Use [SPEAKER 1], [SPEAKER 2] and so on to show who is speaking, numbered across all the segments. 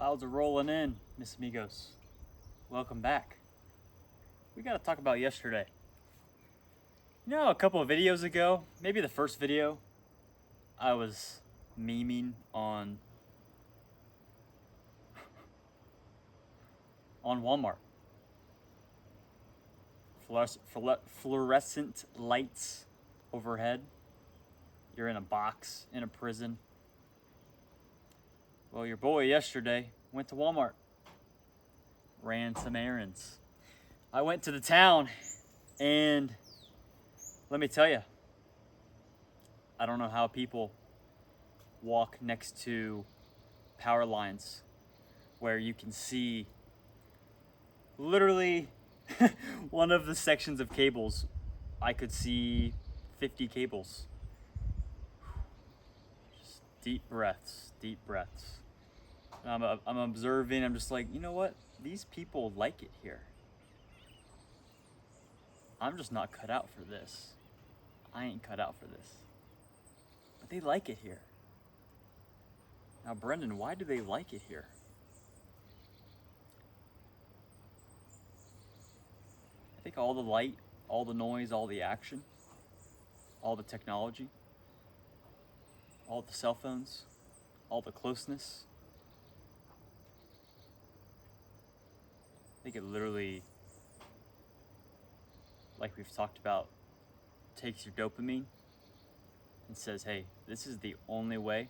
[SPEAKER 1] Clouds are rolling in, Miss Amigos. Welcome back. We gotta talk about yesterday. You know, a couple of videos ago, maybe the first video, I was memeing on Walmart. Fluorescent lights overhead. You're in a box in a prison. Well, your boy yesterday went to Walmart, ran some errands. I went to the town, and let me tell you, I don't know how people walk next to power lines where you can see literally one of the sections of cables. I could see 50 cables. Just deep breaths, deep breaths. I'm observing, I'm just like, you know what? These people like it here. I'm just not cut out for this. I ain't cut out for this. But they like it here. Now, Brendan, why do they like it here? I think all the light, all the noise, all the action, all the technology, all the cell phones, all the closeness. I think it literally, like we've talked about, takes your dopamine and says, hey, this is the only way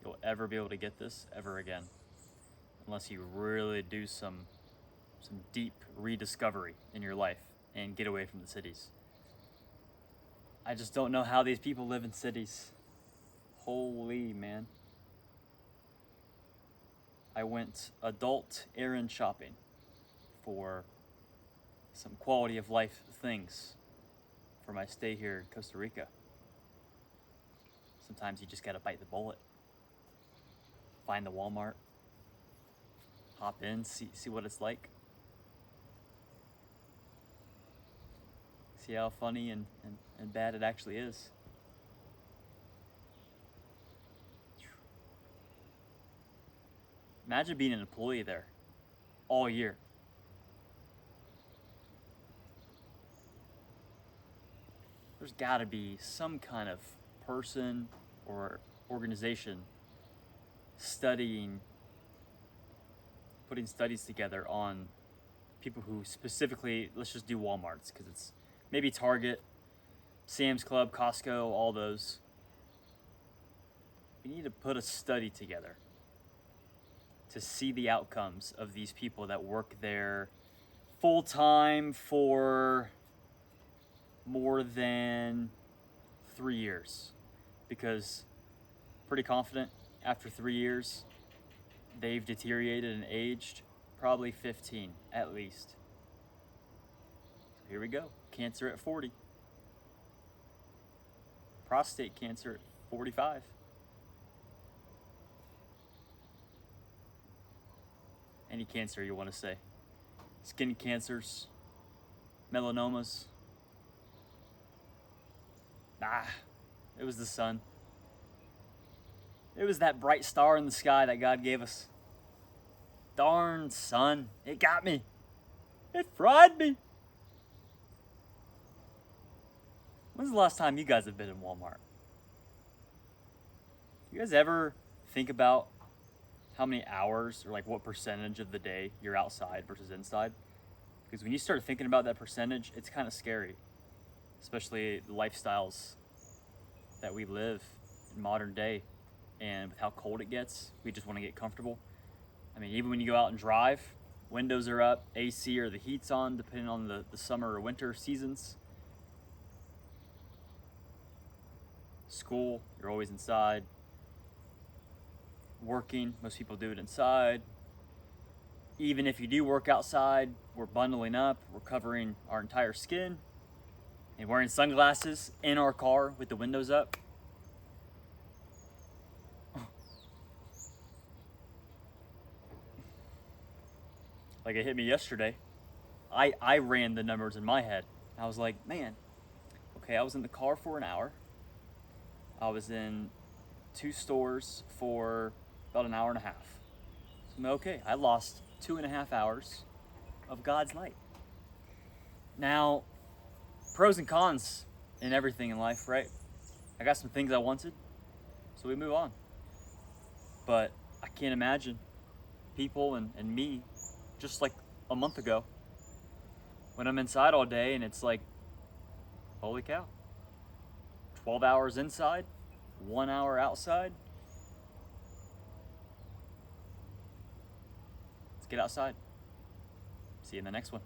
[SPEAKER 1] you'll ever be able to get this ever again. Unless you really do some deep rediscovery in your life and get away from the cities. I just don't know how these people live in cities. Holy man. I went adult errand shopping for some quality of life things for my stay here in Costa Rica. Sometimes you just gotta bite the bullet. Find the Walmart, hop in, see what it's like. See how funny and bad it actually is. Imagine being an employee there all year. There's gotta be some kind of person or organization studying, putting studies together on people who specifically, let's just do Walmarts, because it's maybe Target, Sam's Club, Costco, all those. We need to put a study together to see the outcomes of these people that work there full time for more than 3 years. Because pretty confident after 3 years, they've deteriorated and aged probably 15 at least. So here we go. Cancer at 40. Prostate cancer at 45. Any cancer you want to say. Skin cancers, melanomas. It was the sun. It was that bright star in the sky that God gave us. Darn sun, it got me. It fried me. When's the last time you guys have been in Walmart? You guys ever think about how many hours or like what percentage of the day you're outside versus inside? Because when you start thinking about that percentage, it's kind of scary. Especially the lifestyles that we live in modern day, and with how cold it gets, we just want to get comfortable. I mean, even when you go out and drive, windows are up, AC or the heat's on, depending on the summer or winter seasons. School, you're always inside. Working, most people do it inside. Even if you do work outside, we're bundling up, we're covering our entire skin, and wearing sunglasses in our car with the windows up. Like it hit me yesterday. I ran the numbers in my head. I was like, man, okay, I was in the car for an hour. I was in 2 stores for about an hour and a half. Okay, I lost 2.5 hours of God's light. Now, pros and cons in everything in life, right? I got some things I wanted, so we move on. But I can't imagine people and me just like a month ago when I'm inside all day and it's like, holy cow, 12 hours inside, 1 hour outside. Let's get outside. See you in the next one.